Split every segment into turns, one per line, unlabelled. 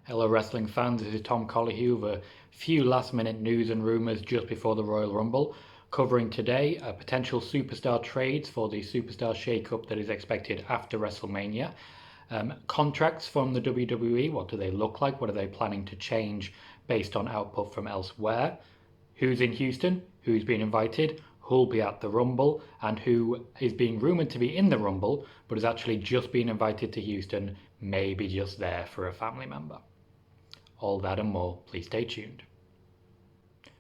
Hello wrestling fans, this is Tom Colohue with a few last minute news and rumours just before the Royal Rumble, covering today potential superstar trades for the superstar shake-up that is expected after WrestleMania. Contracts from the WWE, what do they look like? What are they planning to change based on output from elsewhere? Who's in Houston? Who's been invited? Who'll be at the Rumble? And who is being rumoured to be in the Rumble but has actually just been invited to Houston, maybe just there for a family member? All that and more, please stay tuned.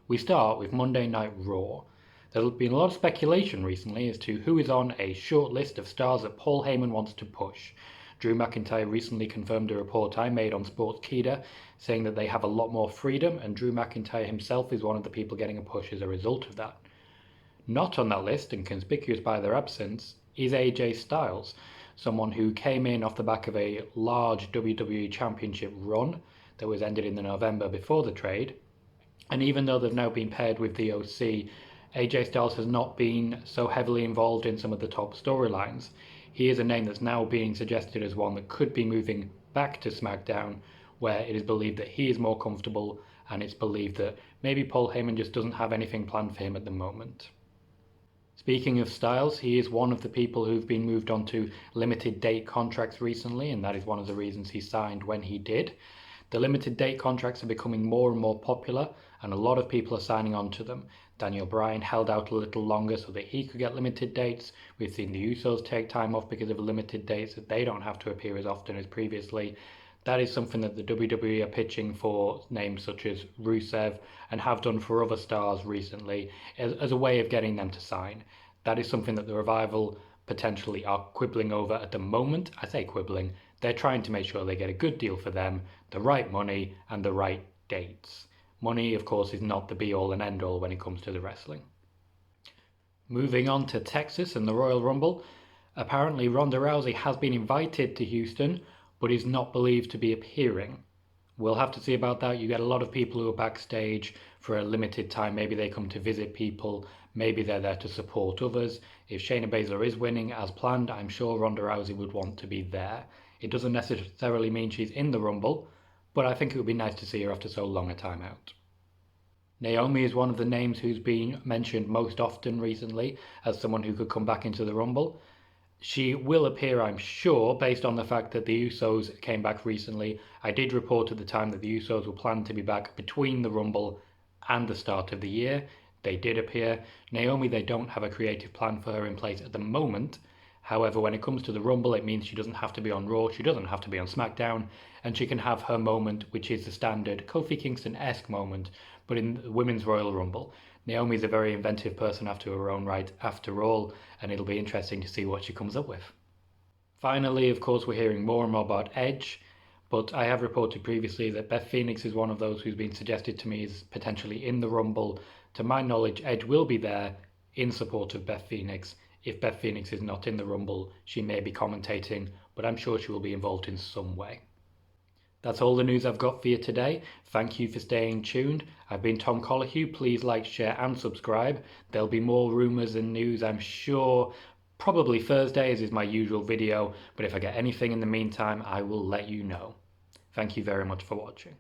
We start with Monday Night Raw. There's been a lot of speculation recently as to who is on a short list of stars that Paul Heyman wants to push. Drew McIntyre recently confirmed a report I made on Sportskeeda saying that they have a lot more freedom, and Drew McIntyre himself is one of the people getting a push as a result of that. Not on that list, and conspicuous by their absence, is AJ Styles, someone who came in off the back of a large WWE Championship run that was ended in the November before the trade. And even though they've now been paired with the OC, AJ Styles has not been so heavily involved in some of the top storylines. He is a name that's now being suggested as one that could be moving back to SmackDown, where it is believed that he is more comfortable, and it's believed that maybe Paul Heyman just doesn't have anything planned for him at the moment. Speaking of Styles, he is one of the people who've been moved on to limited date contracts recently, and that is one of the reasons he signed when he did. The limited date contracts are becoming more and more popular, and a lot of people are signing on to them. Daniel Bryan held out a little longer so that he could get limited dates. We've seen the Usos take time off because of limited dates, that they don't have to appear as often as previously. That is something that the WWE are pitching for names such as Rusev and have done for other stars recently as a way of getting them to sign. That is something that the Revival potentially are quibbling over at the moment. I say quibbling, they're trying to make sure they get a good deal for them, the right money and the right dates. Money, of course, is not the be-all and end-all when it comes to the wrestling. Moving on to Texas and the Royal Rumble. Apparently Ronda Rousey has been invited to Houston, but is not believed to be appearing. We'll have to see about that. You get a lot of people who are backstage for a limited time. Maybe they come to visit people. Maybe they're there to support others. If Shayna Baszler is winning as planned, I'm sure Ronda Rousey would want to be there. It doesn't necessarily mean she's in the Rumble, but I think it would be nice to see her after so long a time out. Naomi is one of the names who's been mentioned most often recently as someone who could come back into the Rumble. She will appear, I'm sure, based on the fact that the Usos came back recently. I did report at the time that the Usos were planned to be back between the Rumble and the start of the year. They did appear. Naomi, they don't have a creative plan for her in place at the moment. However, when it comes to the Rumble, it means she doesn't have to be on Raw, she doesn't have to be on SmackDown, and she can have her moment, which is the standard Kofi Kingston-esque moment, but in the Women's Royal Rumble. Naomi is a very inventive person after her own right, after all, and it'll be interesting to see what she comes up with. Finally, of course, we're hearing more and more about Edge, but I have reported previously that Beth Phoenix is one of those who's been suggested to me as potentially in the Rumble. To my knowledge, Edge will be there in support of Beth Phoenix. If Beth Phoenix is not in the Rumble, she may be commentating, but I'm sure she will be involved in some way. That's all the news I've got for you today. Thank you for staying tuned. I've been Tom Colohue. Please like, share and subscribe. There'll be more rumours and news, I'm sure. Probably Thursdays is my usual video, but if I get anything in the meantime, I will let you know. Thank you very much for watching.